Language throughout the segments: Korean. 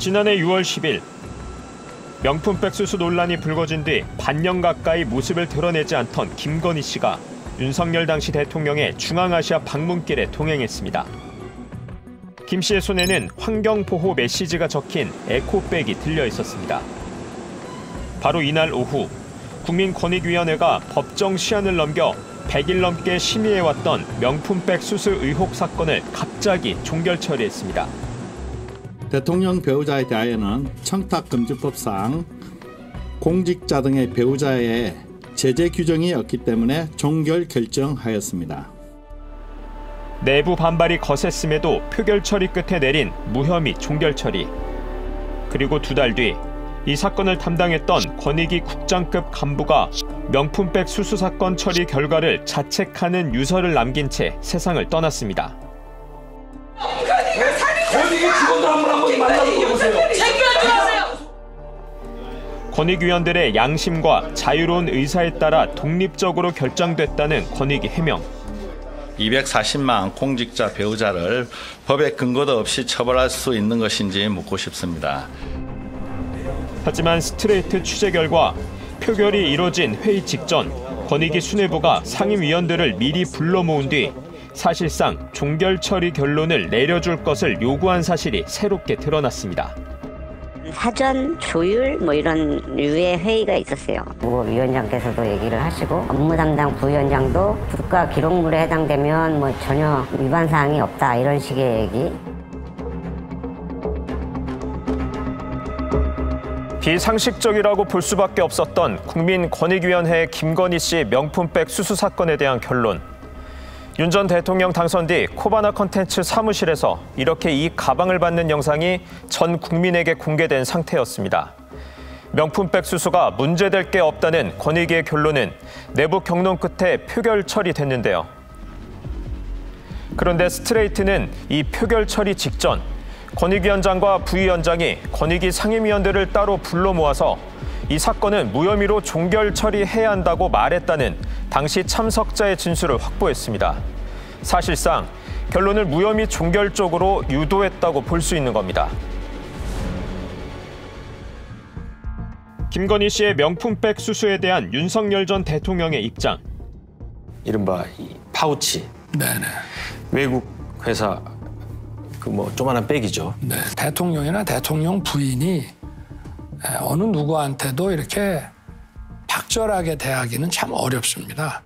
지난해 6월 10일 명품백 수수 논란이 불거진 뒤 반년 가까이 모습을 드러내지 않던 김건희 씨가 윤석열 당시 대통령의 중앙아시아 방문길에 동행했습니다. 김 씨의 손에는 환경보호 메시지가 적힌 에코백이 들려 있었습니다. 바로 이날 오후 국민권익위원회가 법정 시한을 넘겨 100일 넘게 심의해왔던 명품백 수수 의혹 사건을 갑자기 종결 처리했습니다. 대통령 배우자에 대하여는 청탁금지법상 공직자 등의 배우자의 제재 규정이 없기 때문에 종결 결정하였습니다. 내부 반발이 거셌음에도 표결 처리 끝에 내린 무혐의 종결 처리. 그리고 2달 뒤 이 사건을 담당했던 권익위 국장급 간부가 명품백 수수 사건 처리 결과를 자책하는 유서를 남긴 채 세상을 떠났습니다. 권익위 직원들 한번 만나서 보세요. 권익위원들의 양심과 자유로운 의사에 따라 독립적으로 결정됐다는 권익위 해명. 240만 공직자 배우자를 법의 근거도 없이 처벌할 수 있는 것인지 묻고 싶습니다. 하지만 스트레이트 취재 결과 표결이 이뤄진 회의 직전 권익위 수뇌부가 상임위원들을 미리 불러 모은 뒤 사실상 종결 처리 결론을 내려줄 것을 요구한 사실이 새롭게 드러났습니다. 사전 조율 이런 류의 회의가 있었어요. 위원장께서도 얘기를 하시고 업무 담당 부위원장도 국가 기록물에 해당되면 전혀 위반 사항이 없다 이런 식의 얘기. 비상식적이라고 볼 수밖에 없었던 국민권익위원회 김건희 씨 명품백 수수 사건에 대한 결론. 윤 전 대통령 당선 뒤 코바나 컨텐츠 사무실에서 이렇게 이 가방을 받는 영상이 전 국민에게 공개된 상태였습니다. 명품백 수수가 문제될 게 없다는 권익위의 결론은 내부 경론 끝에 표결 처리됐는데요. 그런데 스트레이트는 이 표결 처리 직전 권익위원장과 부위원장이 권익위 상임위원들을 따로 불러 모아서 이 사건은 무혐의로 종결 처리해야 한다고 말했다는 당시 참석자의 진술을 확보했습니다. 사실상 결론을 무혐의 종결 쪽으로 유도했다고 볼 수 있는 겁니다. 김건희 씨의 명품백 수수에 대한 윤석열 전 대통령의 입장. 이른바 파우치. 네네. 외국 회사 조그만한 백이죠. 네. 대통령이나 대통령 부인이 어느 누구한테도 이렇게 박절하게 대하기는 참 어렵습니다.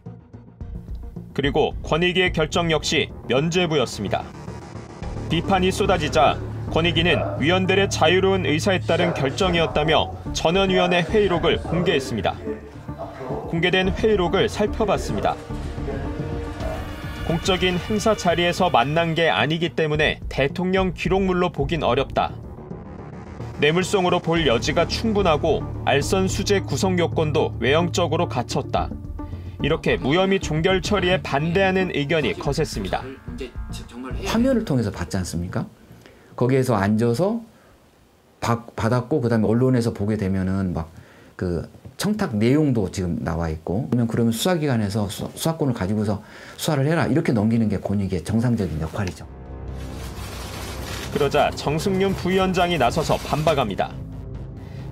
그리고 권익위의 결정 역시 면죄부였습니다. 비판이 쏟아지자 권익위는 위원들의 자유로운 의사에 따른 결정이었다며 전원위원회 회의록을 공개했습니다. 공개된 회의록을 살펴봤습니다. 공적인 행사 자리에서 만난 게 아니기 때문에 대통령 기록물로 보긴 어렵다. 뇌물성으로 볼 여지가 충분하고 알선 수재 구성 요건도 외형적으로 갖췄다. 이렇게 무혐의 종결 처리에 반대하는 의견이 거셌습니다. 화면을 통해서 봤지 않습니까? 거기에서 앉아서 받았고 그다음에 언론에서 보게 되면은 청탁 내용도 지금 나와 있고 그러면 수사기관에서 수사권을 가지고서 수사를 해라 이렇게 넘기는 게 권익위의 정상적인 역할이죠. 그러자 정승윤 부위원장이 나서서 반박합니다.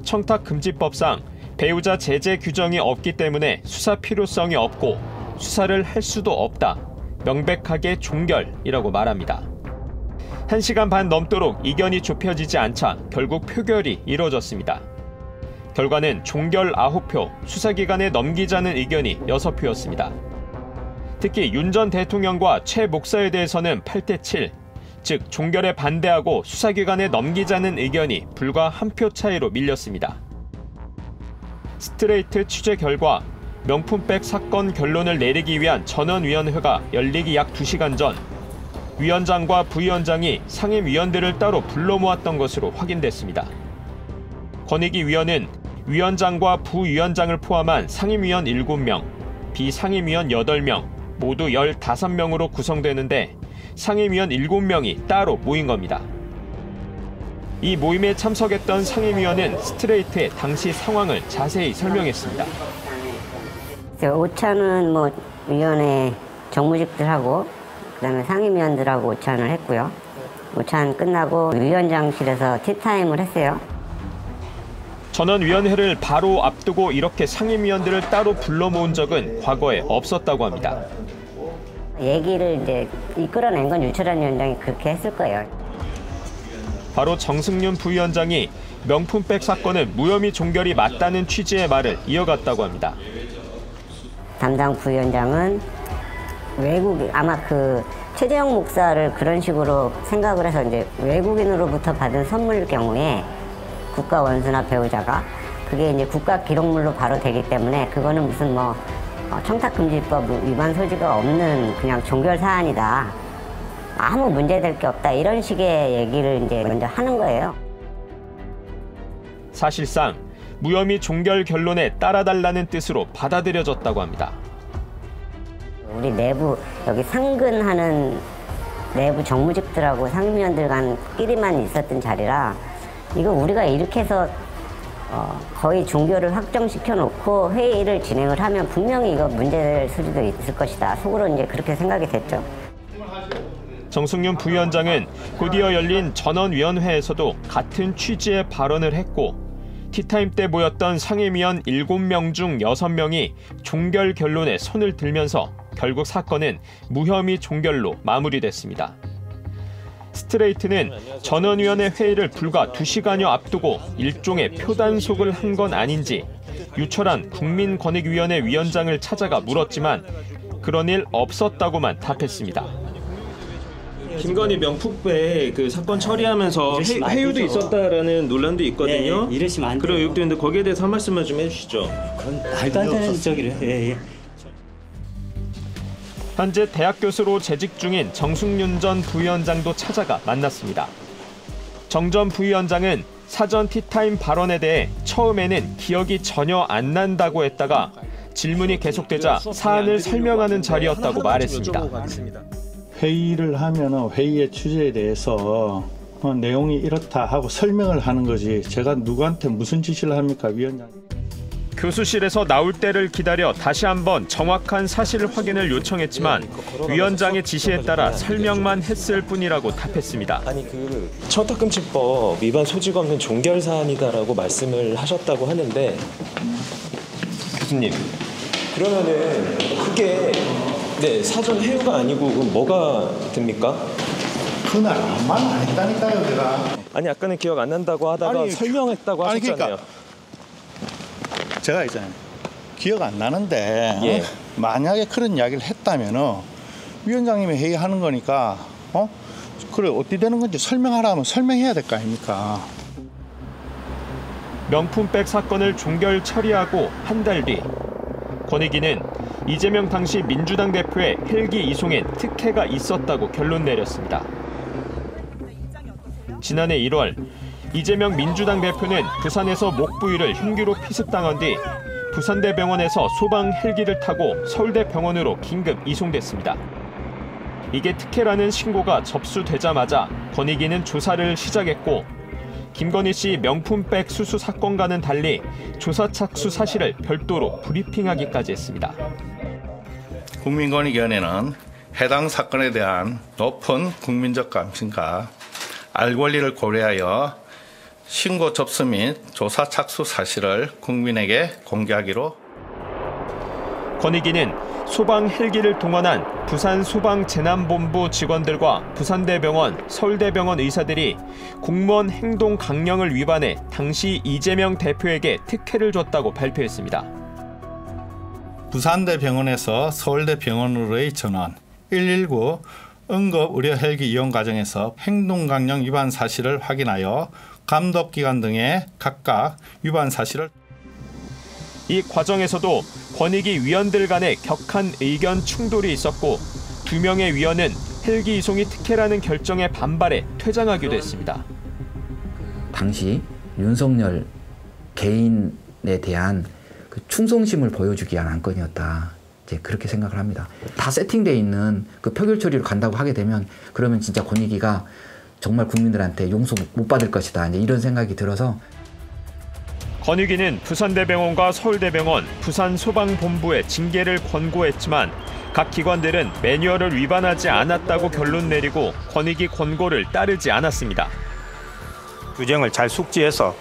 청탁금지법상 배우자 제재 규정이 없기 때문에 수사 필요성이 없고 수사를 할 수도 없다. 명백하게 종결이라고 말합니다. 1시간 반 넘도록 이견이 좁혀지지 않자 결국 표결이 이뤄졌습니다. 결과는 종결 9표, 수사기관에 넘기자는 의견이 6표였습니다. 특히 윤 전 대통령과 최 목사에 대해서는 8대7, 즉 종결에 반대하고 수사기관에 넘기자는 의견이 불과 1표 차이로 밀렸습니다. 스트레이트 취재 결과 명품백 사건 결론을 내리기 위한 전원위원회가 열리기 약 2시간 전 위원장과 부위원장이 상임위원들을 따로 불러 모았던 것으로 확인됐습니다. 권익위 위원은 위원장과 부위원장을 포함한 상임위원 7명, 비상임위원 8명, 모두 15명으로 구성되는데 상임위원 7명이 따로 모인 겁니다. 이 모임에 참석했던 상임위원은 스트레이트의 당시 상황을 자세히 설명했습니다. 오찬은 위원회 정무직들하고 그다음에 상임위원들하고 오찬을 했고요. 모찬 끝나고 위원장실에서 티타임을 했어요. 전원위원회를 바로 앞두고 이렇게 상임위원들을 따로 불러 모은 적은 과거에 없었다고 합니다. 얘기를 이제 이끌어낸 건 유철한 위원장이 그렇게 했을 거예요. 바로 정승윤 부위원장이 명품백 사건은 무혐의 종결이 맞다는 취지의 말을 이어갔다고 합니다. 담당 부위원장은 아마 최재형 목사를 그런 식으로 생각을 해서 이제 외국인으로부터 받은 선물일 경우에 국가 원수나 배우자가 그게 이제 국가 기록물로 바로 되기 때문에 그거는 무슨 청탁금지법 위반 소지가 없는 그냥 종결 사안이다. 아무 문제될 게 없다. 이런 식의 얘기를 이제 먼저 하는 거예요. 사실상 무혐의 종결 결론에 따라달라는 뜻으로 받아들여졌다고 합니다. 우리 내부 여기 상근하는 내부 정무직들하고 상임위원들간끼리만 있었던 자리라 이거 우리가 이렇게 해서 거의 종결을 확정시켜 놓고 회의를 진행을 하면 분명히 이거 문제될 소지도 있을 것이다. 속으로 이제 그렇게 생각이 됐죠. 정승윤 부위원장은 곧이어 열린 전원위원회에서도 같은 취지의 발언을 했고 티타임 때 모였던 상임위원 7명 중 6명이 종결 결론에 손을 들면서 결국 사건은 무혐의 종결로 마무리됐습니다. 스트레이트는 전원위원회 회의를 불과 2시간여 앞두고 일종의 표단속을 한 건 아닌지 유철한 국민권익위원회 위원장을 찾아가 물었지만 그런 일 없었다고만 답했습니다. 김건희 명품백 그 사건 처리하면서 회유도 있었다라는 논란도 있거든요. 네, 이러시면 안 돼요. 그런 의혹도 있는데 거기에 대해서 한 말씀만 좀 해주시죠. 그건 말도 안 되는 저기를. 예. 현재 대학 교수로 재직 중인 정승윤 전 부위원장도 찾아가 만났습니다. 정 전 부위원장은 사전 티타임 발언에 대해 처음에는 기억이 전혀 안 난다고 했다가 질문이 계속되자 사안을 설명하는 자리였다고 말했습니다. 회의를 하면은 회의의 취지에 대해서 내용이 이렇다 하고 설명을 하는 거지 제가 누구한테 무슨 지시를 합니까, 위원장? 교수실에서 나올 때를 기다려 다시 한번 정확한 사실 확인을 요청했지만 위원장의 지시에 따라 설명만 했을 뿐이라고 답했습니다. 아니 청탁금지법 위반 소지가 없는 종결 사안이다라고 말씀을 하셨다고 하는데 교수님 그러면은 그게 사전 회유가 아니고 그럼 뭐가 됩니까? 그날 아무 말 안 했다니까요, 제가. 아니 아까는 기억 안 난다고 하다가 설명했다고 하셨잖아요. 그러니까 제가 있잖아요. 기억 안 나는데 만약에 그런 이야기를 했다면은 위원장님이 회의하는 거니까 그래 어떻게 되는 건지 설명하라면 설명해야 될 거 아닙니까? 명품백 사건을 종결 처리하고 한 달 뒤 권익위는 이재명 당시 민주당 대표의 헬기 이송엔 특혜가 있었다고 결론 내렸습니다. 지난해 1월 이재명 민주당 대표는 부산에서 목 부위를 흉기로 피습당한 뒤 부산대병원에서 소방 헬기를 타고 서울대병원으로 긴급 이송됐습니다. 이게 특혜라는 신고가 접수되자마자 권익위는 조사를 시작했고 김건희 씨 명품백 수수 사건과는 달리 조사 착수 사실을 별도로 브리핑하기까지 했습니다. 국민권익위원회는 해당 사건에 대한 높은 국민적 관심과 알 권리를 고려하여 신고 접수 및 조사 착수 사실을 국민에게 공개하기로. 권익위는 소방 헬기를 동원한 부산소방재난본부 직원들과 부산대병원, 서울대병원 의사들이 공무원 행동 강령을 위반해 당시 이재명 대표에게 특혜를 줬다고 발표했습니다. 부산대병원에서 서울대병원으로의 전원, 119 응급의료 헬기 이용 과정에서 행동강령 위반 사실을 확인하여 감독기관 등에 각각 위반 사실을. 이 과정에서도 권익위 위원들 간의 격한 의견 충돌이 있었고 2명의 위원은 헬기 이송이 특혜라는 결정에 반발해 퇴장하기도 했습니다. 당시 윤석열 개인에 대한 그 충성심을 보여주기 위한 안건이었다. 이제 그렇게 생각을 합니다. 다 세팅돼 있는 그 표결 처리로 간다고 하게 되면 그러면 진짜 권익위가 정말 국민들한테 용서 못 받을 것이다. 이제 이런 생각이 들어서 권익위는 부산대병원과 서울대병원, 부산소방본부에 징계를 권고했지만 각 기관들은 매뉴얼을 위반하지 않았다고 결론 내리고 권익위 권고를 따르지 않았습니다. 규정을 잘 숙지해서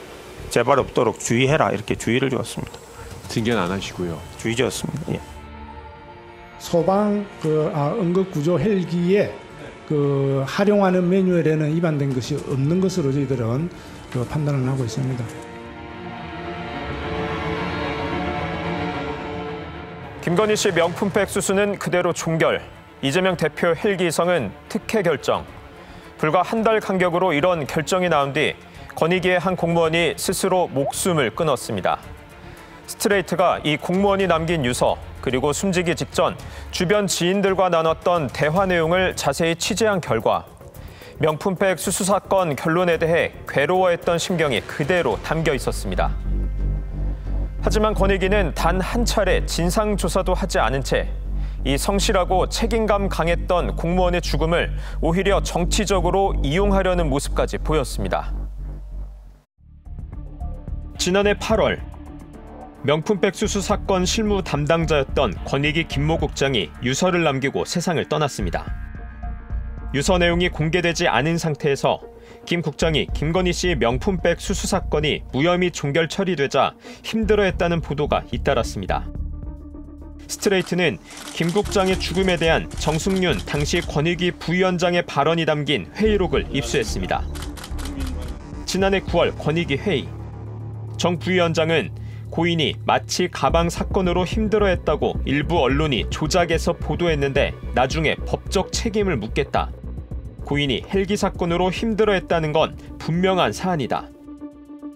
재발 없도록 주의해라 이렇게 주의를 주었습니다. 징계는 안 하시고요. 주의 주었습니다. 예. 소방 응급구조 헬기에 활용하는 매뉴얼에는 위반된 것이 없는 것으로 저희들은 판단을 하고 있습니다. 김건희 씨 명품백 수수는 그대로 종결. 이재명 대표 헬기 이송은 특혜 결정. 불과 한 달 간격으로 이런 결정이 나온 뒤 권익위의 한 공무원이 스스로 목숨을 끊었습니다. 스트레이트가 이 공무원이 남긴 유서 그리고 숨지기 직전 주변 지인들과 나눴던 대화 내용을 자세히 취재한 결과 명품백 수수 사건 결론에 대해 괴로워했던 심경이 그대로 담겨 있었습니다. 하지만 권익위는 단 한 차례 진상조사도 하지 않은 채 이 성실하고 책임감 강했던 공무원의 죽음을 오히려 정치적으로 이용하려는 모습까지 보였습니다. 지난해 8월 명품백 수수 사건 실무 담당자였던 권익위 김모 국장이 유서를 남기고 세상을 떠났습니다. 유서 내용이 공개되지 않은 상태에서 김 국장이 김건희 씨의 명품백 수수 사건이 무혐의 종결 처리되자 힘들어했다는 보도가 잇따랐습니다. 스트레이트는 김 국장의 죽음에 대한 정승윤 당시 권익위 부위원장의 발언이 담긴 회의록을 입수했습니다. 지난해 9월 권익위 회의. 정 부위원장은 고인이 마치 가방 사건으로 힘들어했다고 일부 언론이 조작해서 보도했는데 나중에 법적 책임을 묻겠다. 고인이 헬기 사건으로 힘들어했다는 건 분명한 사안이다.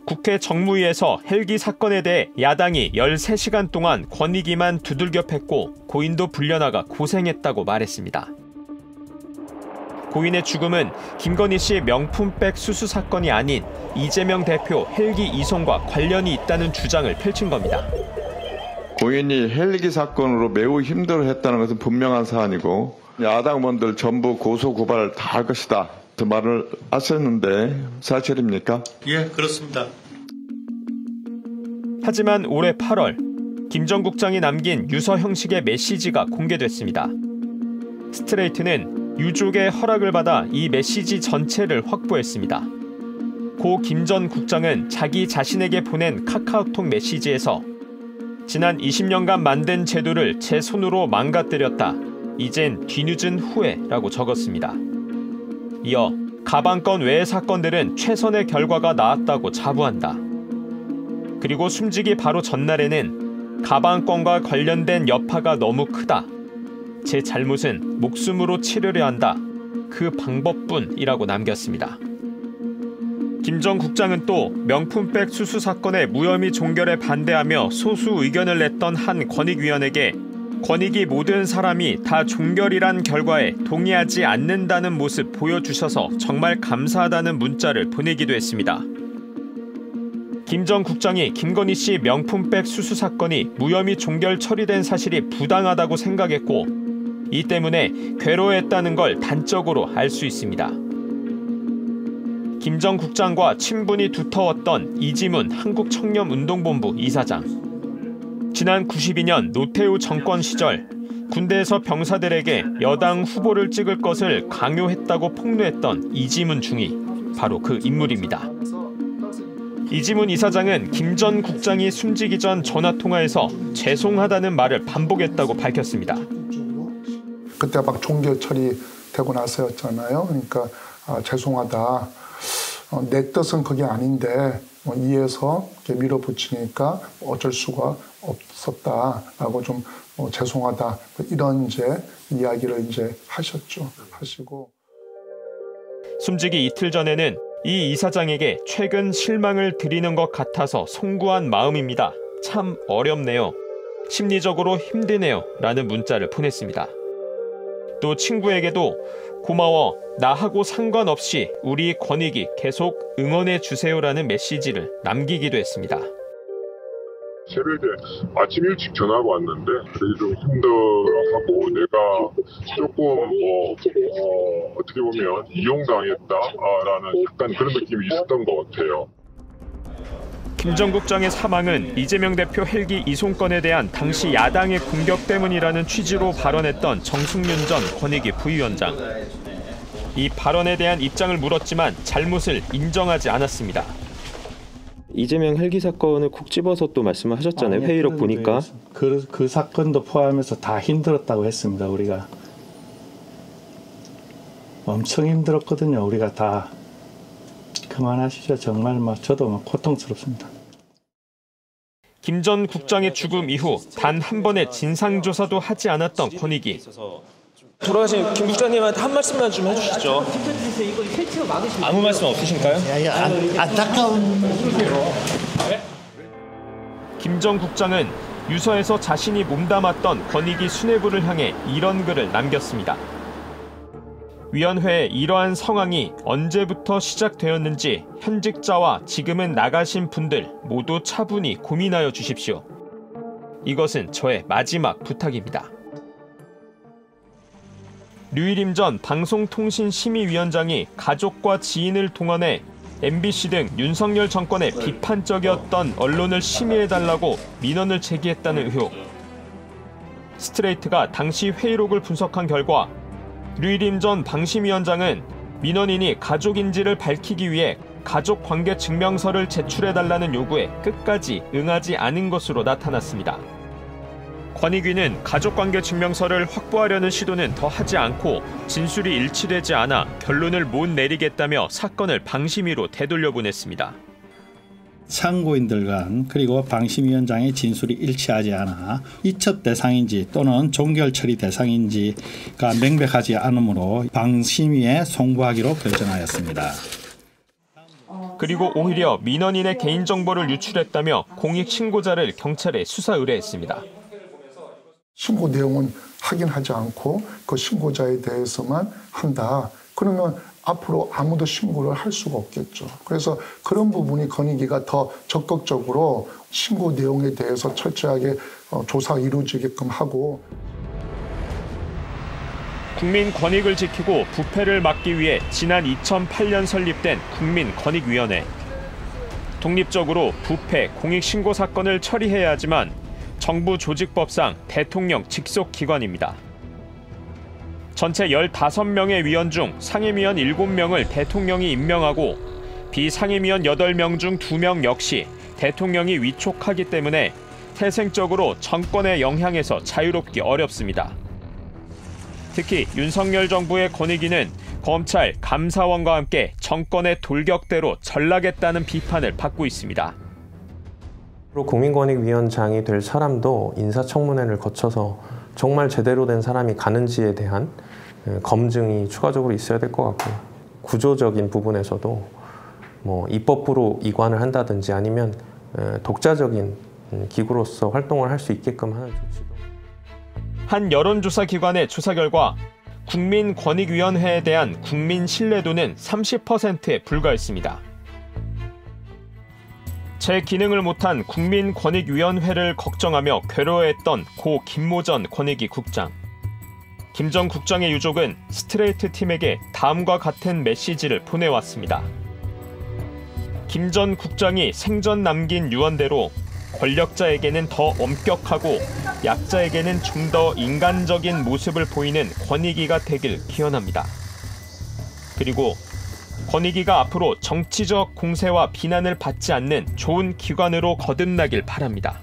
국회 정무위에서 헬기 사건에 대해 야당이 13시간 동안 권익위만 두들겨 팼고 고인도 불려나가 고생했다고 말했습니다. 고인의 죽음은 김건희 씨 명품백 수수 사건이 아닌 이재명 대표 헬기 이송과 관련이 있다는 주장을 펼친 겁니다. 고인이 헬기 사건으로 매우 힘들어했다는 것은 분명한 사안이고 야당 의원들 전부 고소 고발 다 할 것이다. 그 말을 하셨는데 사실입니까? 예, 그렇습니다. 하지만 올해 8월 김 전 국장이 남긴 유서 형식의 메시지가 공개됐습니다. 스트레이트는 유족의 허락을 받아 이 메시지 전체를 확보했습니다. 고 김 전 국장은 자기 자신에게 보낸 카카오톡 메시지에서 지난 20년간 만든 제도를 제 손으로 망가뜨렸다. 이젠 뒤늦은 후회라고 적었습니다. 이어 가방건 외의 사건들은 최선의 결과가 나왔다고 자부한다. 그리고 숨지기 바로 전날에는 가방건과 관련된 여파가 너무 크다. 제 잘못은 목숨으로 치르려 한다. 그 방법뿐이라고 남겼습니다. 김 전 국장은 또 명품백 수수 사건의 무혐의 종결에 반대하며 소수 의견을 냈던 한 권익위원에게 권익위 모든 사람이 다 종결이란 결과에 동의하지 않는다는 모습 보여주셔서 정말 감사하다는 문자를 보내기도 했습니다. 김 전 국장이 김건희 씨 명품백 수수 사건이 무혐의 종결 처리된 사실이 부당하다고 생각했고 이 때문에 괴로워했다는 걸 단적으로 알 수 있습니다. 김 전 국장과 친분이 두터웠던 이지문 한국청렴운동본부 이사장. 지난 92년 노태우 정권 시절 군대에서 병사들에게 여당 후보를 찍을 것을 강요했다고 폭로했던 이지문 중위, 바로 그 인물입니다. 이지문 이사장은 김 전 국장이 숨지기 전 전화통화에서 죄송하다는 말을 반복했다고 밝혔습니다. 그때 막 종결 처리되고 나서였잖아요. 그러니까 죄송하다. 내 뜻은 그게 아닌데 이해해서 밀어붙이니까 어쩔 수가 없었다라고 좀 죄송하다 이런 이제 이야기를 이제 하시고 숨지기 이틀 전에는 이 이사장에게 최근 실망을 드리는 것 같아서 송구한 마음입니다. 참 어렵네요. 심리적으로 힘드네요. 라는 문자를 보냈습니다. 또 친구에게도 고마워. 나하고 상관없이 우리 권익위 계속 응원해 주세요라는 메시지를 남기기도 했습니다. 새벽에 아침 일찍 전화가 왔는데 되게 좀 힘들어하고 내가 조금 어떻게 보면 이용당했다라는 약간 그런 느낌이 있었던 것 같아요. 김 전 국장의 사망은 이재명 대표 헬기 이송건에 대한 당시 야당의 공격 때문이라는 취지로 발언했던 정승윤 전 권익위 부위원장. 이 발언에 대한 입장을 물었지만 잘못을 인정하지 않았습니다. 이재명 헬기 사건을 콕 집어서 또 말씀을 하셨잖아요. 회의록 보니까. 그 사건도 포함해서 다 힘들었다고 했습니다. 우리가. 엄청 힘들었거든요. 우리가 다. 그만하시죠. 정말 저도 고통스럽습니다. 김 전 국장의 죽음 이후 단 한 번의 진상조사도 하지 않았던 권익위. 돌아가신 김 국장님한테 한 말씀만 좀 해주시죠. 아무 말씀 없으신가요? 안타까운. 김 전 국장은 유서에서 자신이 몸담았던 권익위 수뇌부를 향해 이런 글을 남겼습니다. 위원회의 이러한 상황이 언제부터 시작되었는지 현직자와 지금은 나가신 분들 모두 차분히 고민하여 주십시오. 이것은 저의 마지막 부탁입니다. 류일임 전 방송통신심의위원장이 가족과 지인을 동원해 MBC 등 윤석열 정권에 비판적이었던 언론을 심의해달라고 민원을 제기했다는 의혹. 스트레이트가 당시 회의록을 분석한 결과 류일임 전 방심위원장은 민원인이 가족인지를 밝히기 위해 가족관계 증명서를 제출해달라는 요구에 끝까지 응하지 않은 것으로 나타났습니다. 권익위는 가족관계 증명서를 확보하려는 시도는 더 하지 않고 진술이 일치되지 않아 결론을 못 내리겠다며 사건을 방심위로 되돌려보냈습니다. 참고인들 간 그리고 방심위원장의 진술이 일치하지 않아 이첩 대상인지 또는 종결 처리 대상인지가 명백하지 않으므로 방심위에 송부하기로 결정하였습니다. 그리고 오히려 민원인의 개인정보를 유출했다며 공익신고자를 경찰에 수사 의뢰했습니다. 신고 내용은 확인하지 않고 그 신고자에 대해서만 한다. 그러면 앞으로 아무도 신고를 할 수가 없겠죠. 그래서 그런 부분이 권익위가 더 적극적으로 신고 내용에 대해서 철저하게 조사가 이루어지게끔 하고. 국민 권익을 지키고 부패를 막기 위해 지난 2008년 설립된 국민권익위원회. 독립적으로 부패, 공익신고 사건을 처리해야 하지만 정부 조직법상 대통령 직속 기관입니다. 전체 15명의 위원 중 상임위원 7명을 대통령이 임명하고 비상임위원 8명 중 2명 역시 대통령이 위촉하기 때문에 태생적으로 정권의 영향에서 자유롭기 어렵습니다. 특히 윤석열 정부의 권익위는 검찰, 감사원과 함께 정권의 돌격대로 전락했다는 비판을 받고 있습니다. 국민권익위원장이 될 사람도 인사청문회를 거쳐서 정말 제대로 된 사람이 가는지에 대한 검증이 추가적으로 있어야 될 것 같고, 구조적인 부분에서도 입법부로 이관을 한다든지 아니면 독자적인 기구로서 활동을 할 수 있게끔 하는 조치도. 한 여론조사 기관의 조사 결과 국민권익위원회에 대한 국민 신뢰도는 30%에 불과했습니다. 제 기능을 못한 국민권익위원회를 걱정하며 괴로워했던 고 김모 전 권익위 국장. 김 전 국장의 유족은 스트레이트 팀에게 다음과 같은 메시지를 보내왔습니다. 김 전 국장이 생전 남긴 유언대로 권력자에게는 더 엄격하고 약자에게는 좀 더 인간적인 모습을 보이는 권익위가 되길 기원합니다. 그리고 권익위가 앞으로 정치적 공세와 비난을 받지 않는 좋은 기관으로 거듭나길 바랍니다.